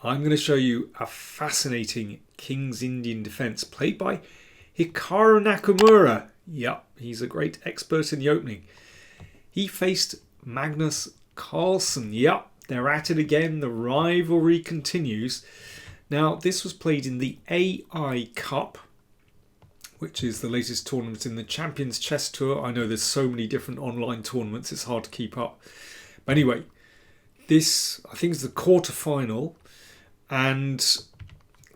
I'm going to show you a fascinating King's Indian defense played by Hikaru Nakamura. Yep, he's a great expert in the opening. He faced Magnus Carlsen. Yep, they're at it again. The rivalry continues. Now, this was played in the AI Cup, which is the latest tournament in the Champions Chess Tour. I know there's so many different online tournaments, it's hard to keep up. But anyway, this, I think, is the quarter-final. And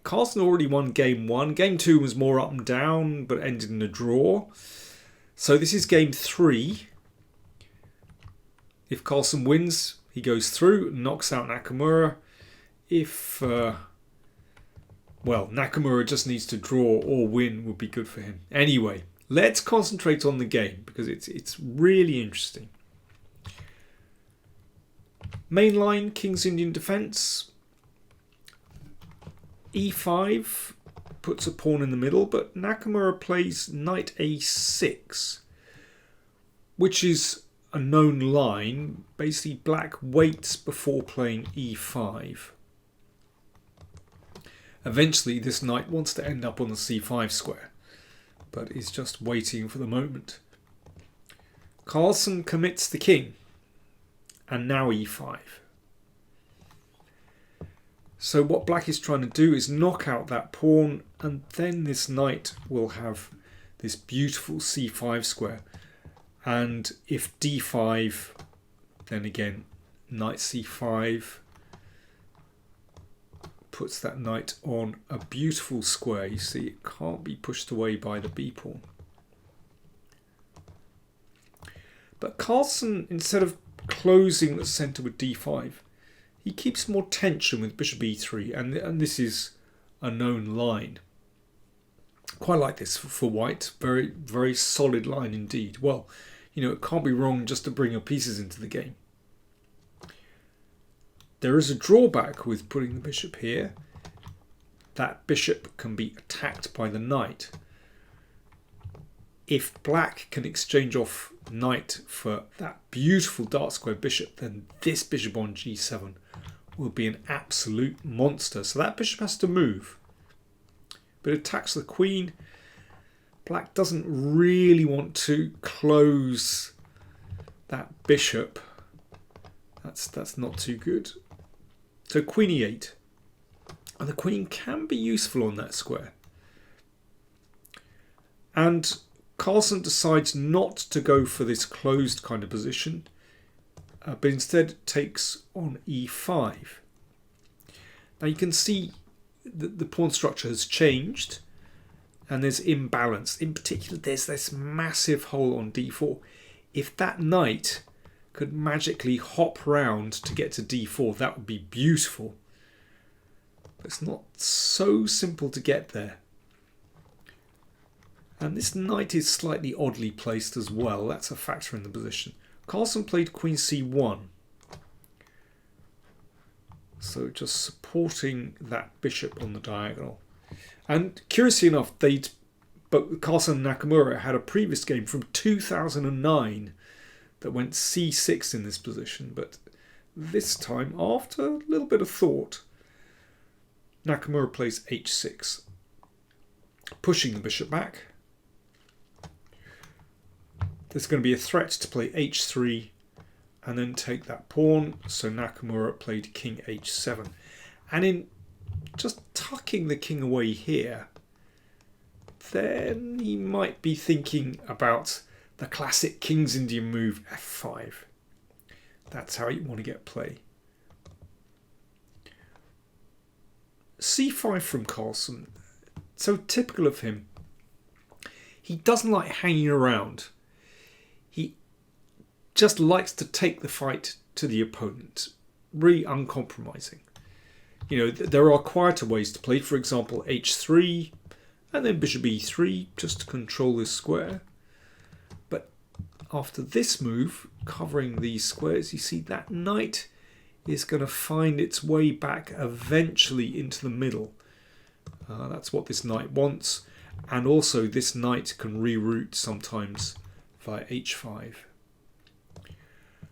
Carlsen already won game 1. Game 2 was more up and down, but ended in a draw. So this is game 3. If Carlsen wins, he goes through and knocks out Nakamura. If, Nakamura just needs to draw or win would be good for him. Anyway, let's concentrate on the game because it's really interesting. Main line, King's Indian defense. E5 puts a pawn in the middle, but Nakamura plays knight a6, which is a known line. Basically, black waits before playing e5. Eventually, this knight wants to end up on the c5 square, but is just waiting for the moment. Carlsen commits the king, and now e5. So what black is trying to do is knock out that pawn, and then this knight will have this beautiful c5 square. And if d5, then again knight c5 puts that knight on a beautiful square. You see, it can't be pushed away by the b pawn. But Carlsen, instead of closing the centre with d5, he keeps more tension with bishop e3, and this is a known line. Quite like this for white. Very, very solid line indeed. Well, you know, it can't be wrong just to bring your pieces into the game. There is a drawback with putting the bishop here. That bishop can be attacked by the knight. If black can exchange off knight for that beautiful dark square bishop, then this bishop on g7 will be an absolute monster. So that bishop has to move. But it attacks the queen. Black doesn't really want to close that bishop. That's not too good. So queen e8. And the queen can be useful on that square. And Carlsen decides not to go for this closed kind of position, but instead takes on e5. Now you can see that the pawn structure has changed and there's imbalance. In particular, there's this massive hole on d4. If that knight could magically hop round to get to d4, that would be beautiful. But it's not so simple to get there. And this knight is slightly oddly placed as well. That's a factor in the position. Carlsen played queen c1. So just supporting that bishop on the diagonal. And curiously enough, but Carlsen and Nakamura had a previous game from 2009 that went c6 in this position. But this time, after a little bit of thought, Nakamura plays h6, pushing the bishop back. There's going to be a threat to play h3 and then take that pawn. So Nakamura played king h7. And in just tucking the king away here, then he might be thinking about the classic King's Indian move, f5. That's how you want to get play. c5 from Carlsen. So typical of him. He doesn't like hanging around. He just likes to take the fight to the opponent. Really uncompromising. You know, there are quieter ways to play. For example, h3 and then bishop e3 just to control this square. But after this move, covering these squares, you see that knight is going to find its way back eventually into the middle. That's what this knight wants. And also this knight can reroute sometimes via h5.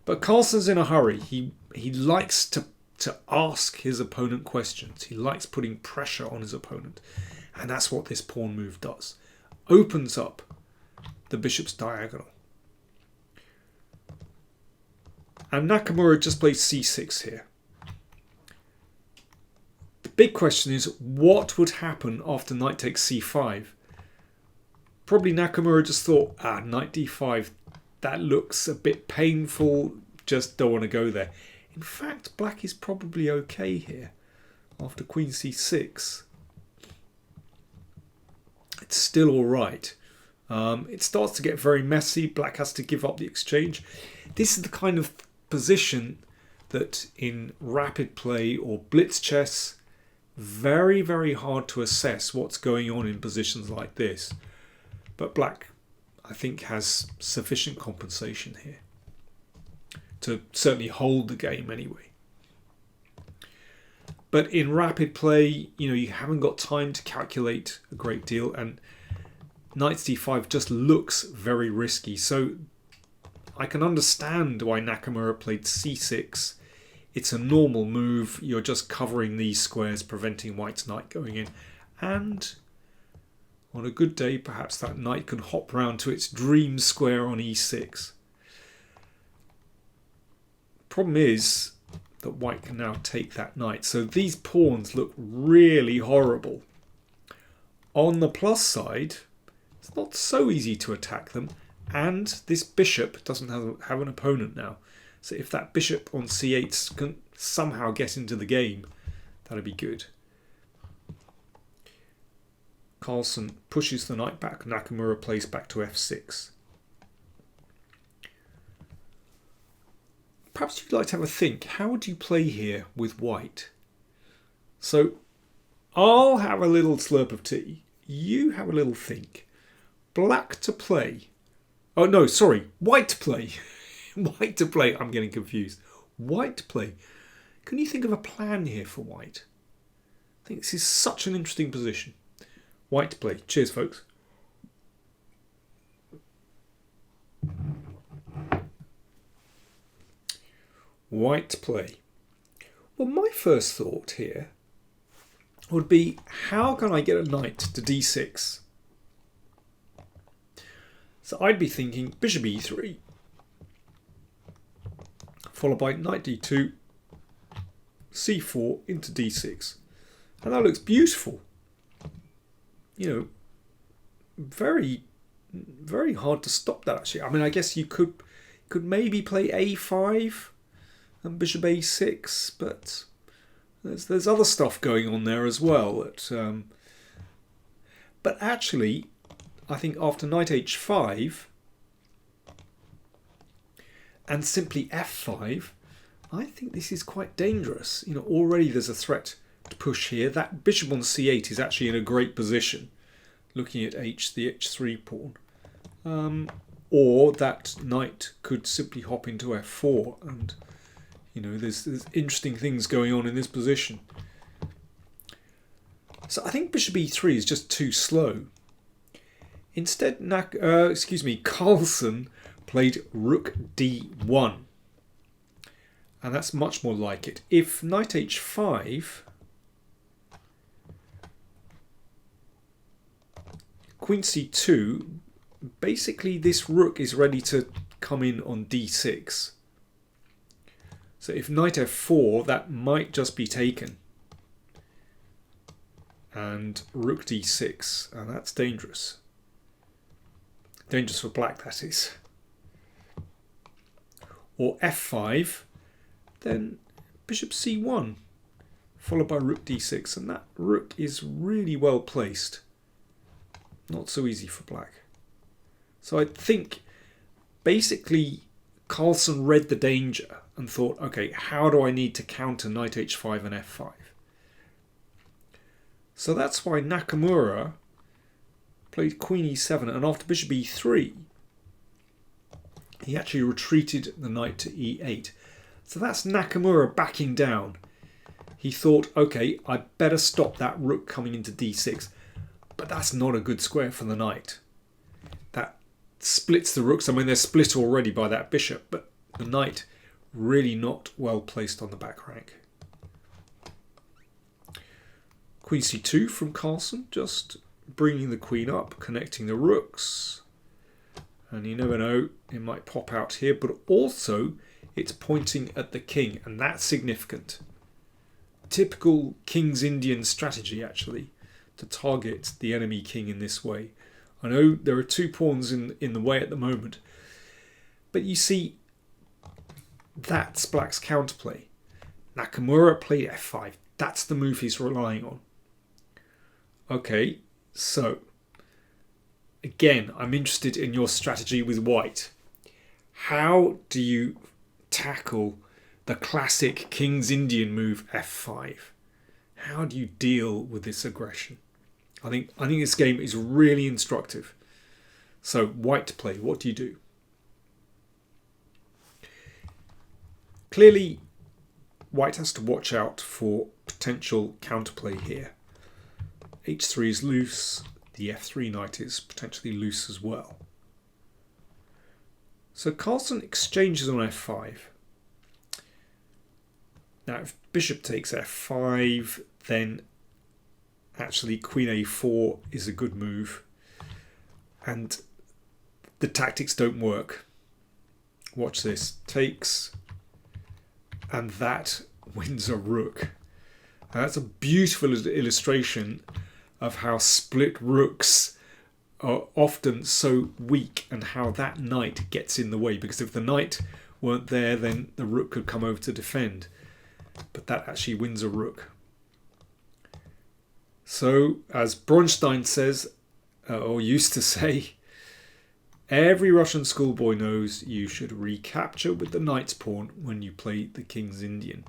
But Carlsen's in a hurry. He likes to to ask his opponent questions. He likes putting pressure on his opponent. And that's what this pawn move does. Opens up the bishop's diagonal. And Nakamura just plays c6 here. The big question is, what would happen after knight takes c5? Probably Nakamura just thought, knight d5, that looks a bit painful, just don't want to go there. In fact, black is probably okay here. After queen c6, it's still all right. It starts to get very messy. Black has to give up the exchange. This is the kind of position that in rapid play or blitz chess, very, very hard to assess what's going on in positions like this. But black, I think, has sufficient compensation here to certainly hold the game anyway. But in rapid play, you haven't got time to calculate a great deal, and knight d5 just looks very risky. So I can understand why Nakamura played c6. It's a normal move. You're just covering these squares, preventing white's knight going in. And on a good day, perhaps that knight can hop round to its dream square on e6. Problem is that white can now take that knight. So these pawns look really horrible. On the plus side, it's not so easy to attack them. And this bishop doesn't have an opponent now. So if that bishop on c8 can somehow get into the game, that'd be good. Carlsen pushes the knight back. Nakamura plays back to f6. Perhaps you'd like to have a think. How would you play here with white? So I'll have a little slurp of tea. You have a little think. Black to play. Oh no, sorry. White to play. White to play. I'm getting confused. White to play. Can you think of a plan here for white? I think this is such an interesting position. White to play. Cheers, folks. White to play. Well, my first thought here would be, how can I get a knight to d6? So I'd be thinking bishop e3, followed by knight d2, c4 into d6. And that looks beautiful. Very, very hard to stop that, actually. I mean, I guess you could maybe play a5 and bishop a6, but there's other stuff going on there as well. But actually, I think after knight h5 and simply f5, I think this is quite dangerous. Already there's a threat to push here. That bishop on c8 is actually in a great position, looking at the h3 pawn. Or that knight could simply hop into f4, and there's interesting things going on in this position. So I think bishop e3 is just too slow. Instead, Carlsen played rook d1. And that's much more like it. If knight h5, queen c2, basically this rook is ready to come in on d6. So if knight f4, that might just be taken. And rook d6, and that's dangerous. Dangerous for black, that is. Or f5, then bishop c1, followed by rook d6, and that rook is really well placed. Not so easy for black. So I think basically Carlsen read the danger and thought, okay, how do I need to counter knight h5 and f5? So that's why Nakamura played queen e7, and after bishop e3, he actually retreated the knight to e8. So that's Nakamura backing down. He thought, okay, I better stop that rook coming into d6. But that's not a good square for the knight. That splits the rooks. I mean, they're split already by that bishop, but the knight really not well placed on the back rank. Queen c2 from Carlsen, just bringing the queen up, connecting the rooks. And you never know, it might pop out here, but also it's pointing at the king, and that's significant. Typical King's Indian strategy, actually, to target the enemy king in this way. I know there are 2 pawns in the way at the moment, but you see, that's black's counterplay. Nakamura played f5. That's the move he's relying on. Okay, so again, I'm interested in your strategy with white. How do you tackle the classic King's Indian move f5? How do you deal with this aggression? I think this game is really instructive. So white to play, what do you do? Clearly, white has to watch out for potential counterplay here. h3 is loose. The f3 knight is potentially loose as well. So Carlsen exchanges on f5. Now if bishop takes f5, then actually queen a4 is a good move. And the tactics don't work. Watch this. Takes, and that wins a rook. And that's a beautiful illustration of how split rooks are often so weak and how that knight gets in the way. Because if the knight weren't there, then the rook could come over to defend. But that actually wins a rook. So, as Bronstein says, or used to say, every Russian schoolboy knows you should recapture with the knight's pawn when you play the King's Indian.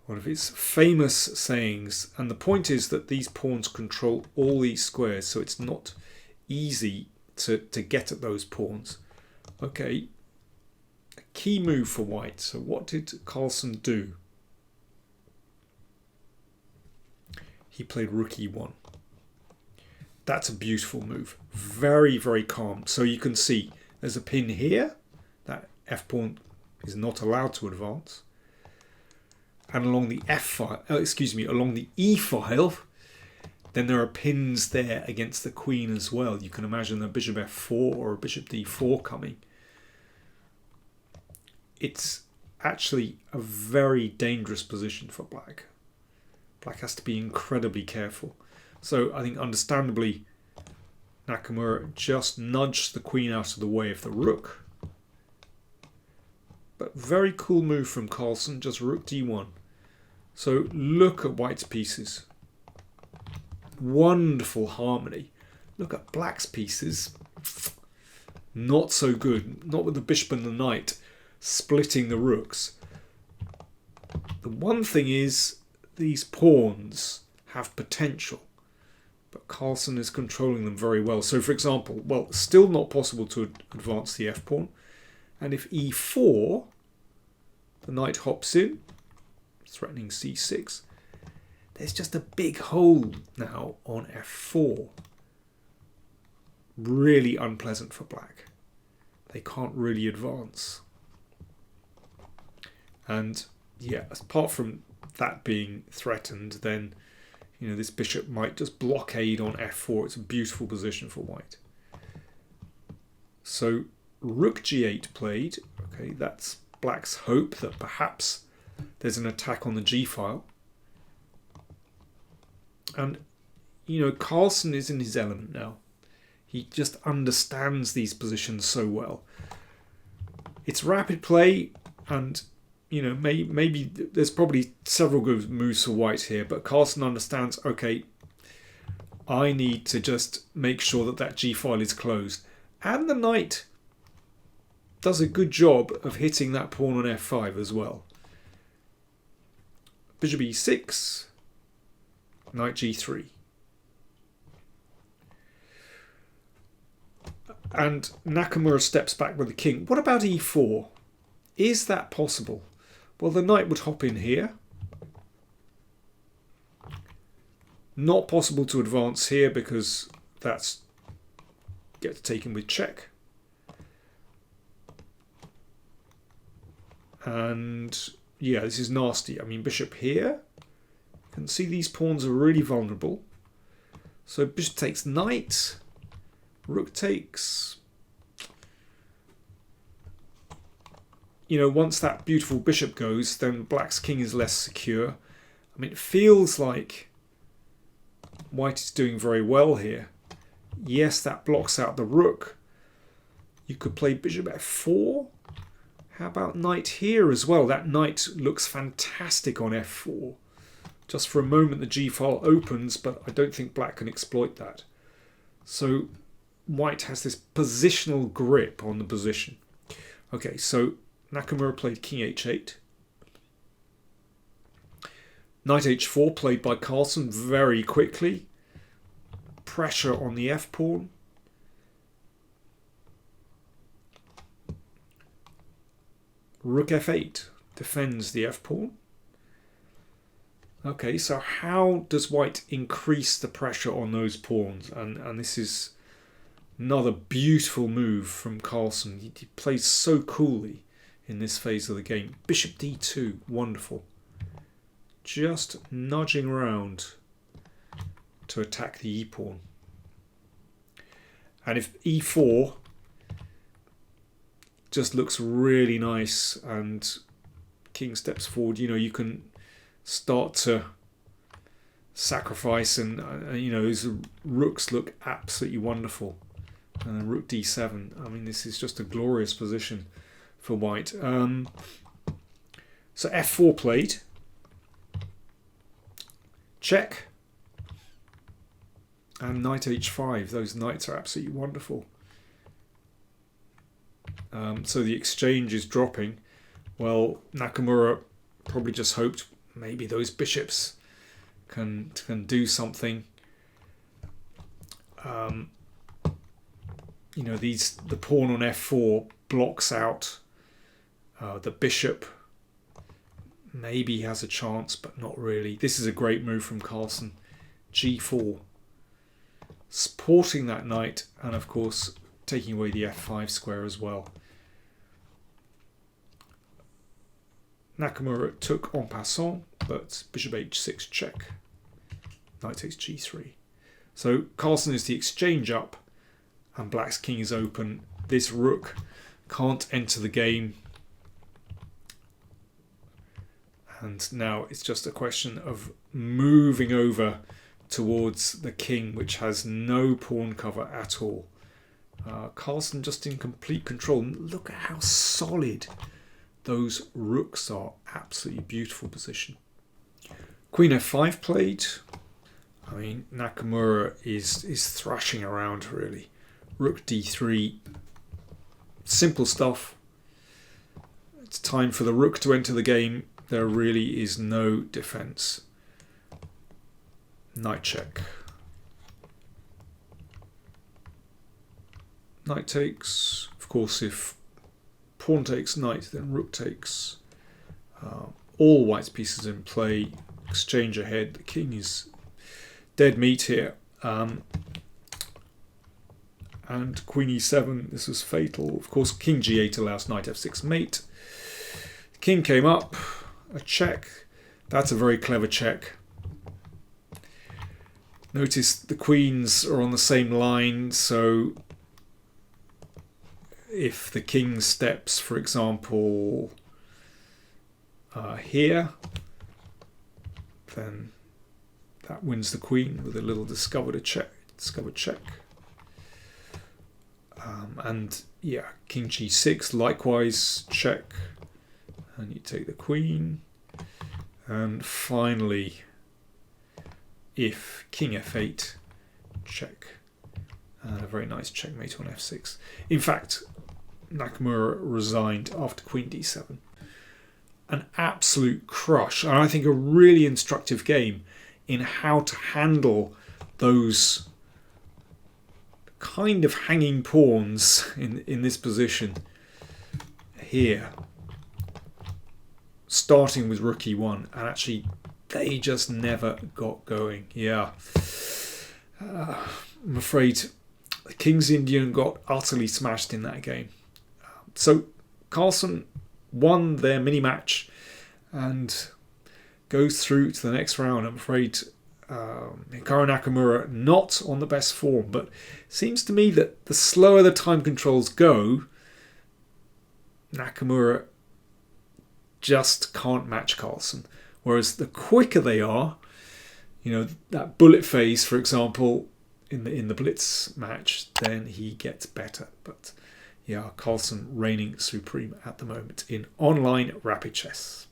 One of his famous sayings, and the point is that these pawns control all these squares, so it's not easy to get at those pawns. Okay, a key move for white. So what did Carlsen do? He played rook e1. That's a beautiful move. Very, very calm. So you can see there's a pin here. That f pawn is not allowed to advance. And along the along the e file, then there are pins there against the queen as well. You can imagine a bishop f4 or a bishop d4 coming. It's actually a very dangerous position for black. Black has to be incredibly careful. So I think understandably Nakamura just nudged the queen out of the way of the rook. But very cool move from Carlsen, just rook d1. So look at white's pieces. Wonderful harmony. Look at black's pieces. Not so good. Not with the bishop and the knight splitting the rooks. The one thing is these pawns have potential, but Carlsen is controlling them very well. So for example, well, still not possible to advance the f pawn. And if e4, the knight hops in, threatening c6. There's just a big hole now on f4. Really unpleasant for black. They can't really advance. And yeah, apart from that being threatened, then this bishop might just blockade on f4. It's a beautiful position for white. So rook g8 played. Okay, that's black's hope that perhaps there's an attack on the g file. And Carlsen is in his element now. He just understands these positions so well. It's rapid play, and maybe there's probably several good moves for white here, but Carlsen understands, okay, I need to just make sure that g file is closed. And the knight does a good job of hitting that pawn on f5 as well. Bishop e6, knight g3. And Nakamura steps back with the king. What about e4? Is that possible? Well, the knight would hop in here. Not possible to advance here because that's gets taken with check. And yeah, this is nasty. I mean, bishop here You can see these pawns are really vulnerable. So bishop takes knight, rook takes. You know, once that beautiful bishop goes, then black's king is less secure. I mean, it feels like white is doing very well here. Yes, that blocks out the rook. You could play bishop f4. How about knight here as well? That knight looks fantastic on f4. Just for a moment the g file opens, but I don't think black can exploit that. So white has this positional grip on the position. Okay, so Nakamura played king h8. Knight h4 played by Carlsen very quickly. Pressure on the f-pawn. Rook f8 defends the f-pawn. Okay, so how does white increase the pressure on those pawns? And this is another beautiful move from Carlsen. He plays so coolly in this phase of the game. Bishop d2, wonderful. Just nudging around to attack the e-pawn. And if e4 just looks really nice and king steps forward, you know, you can start to sacrifice, and you know, those rooks look absolutely wonderful. And then rook d7. I mean, this is just a glorious position for white. So f4 played. Check. And knight h5. Those knights are absolutely wonderful. So the exchange is dropping. Well, Nakamura probably just hoped maybe those bishops can do something. You know, the pawn on f4 blocks out the bishop. Maybe he has a chance, but not really. This is a great move from Carlsen. g4. Supporting that knight, and of course taking away the f5 square as well. Nakamura took en passant, but bishop h6 check. Knight takes g3. So Carlsen is the exchange up, and black's king is open. This rook can't enter the game. And now it's just a question of moving over towards the king, which has no pawn cover at all. Carlsen just in complete control. Look at how solid those rooks are. Absolutely beautiful position. Queen f5 played. I mean, Nakamura is thrashing around really. Rook d3. Simple stuff. It's time for the rook to enter the game. There really is no defense. Knight check. Knight takes. Of course, if pawn takes knight, then rook takes. All white's pieces in play. Exchange ahead. The king is dead meat here. And queen e7. This was fatal. Of course, king g8 allows knight f6 mate. The king came up. A check. That's a very clever check. Notice the queens are on the same line, so if the king steps, for example, here, then that wins the queen with a little discovered check. And yeah, king g6, likewise check. And you take the queen. And finally, if king f8, check. And a very nice checkmate on f6. In fact, Nakamura resigned after queen d7. An absolute crush, and I think a really instructive game in how to handle those kind of hanging pawns in this position here. Starting with rook e1, and actually they just never got going. Yeah, I'm afraid the King's Indian got utterly smashed in that game. So Carlsen won their mini match, and goes through to the next round. I'm afraid Hikaru Nakamura not on the best form, but it seems to me that the slower the time controls go, Nakamura just can't match Carlsen. Whereas the quicker they are, that bullet phase, for example, in the blitz match, then he gets better. But yeah, Carlsen reigning supreme at the moment in online rapid chess.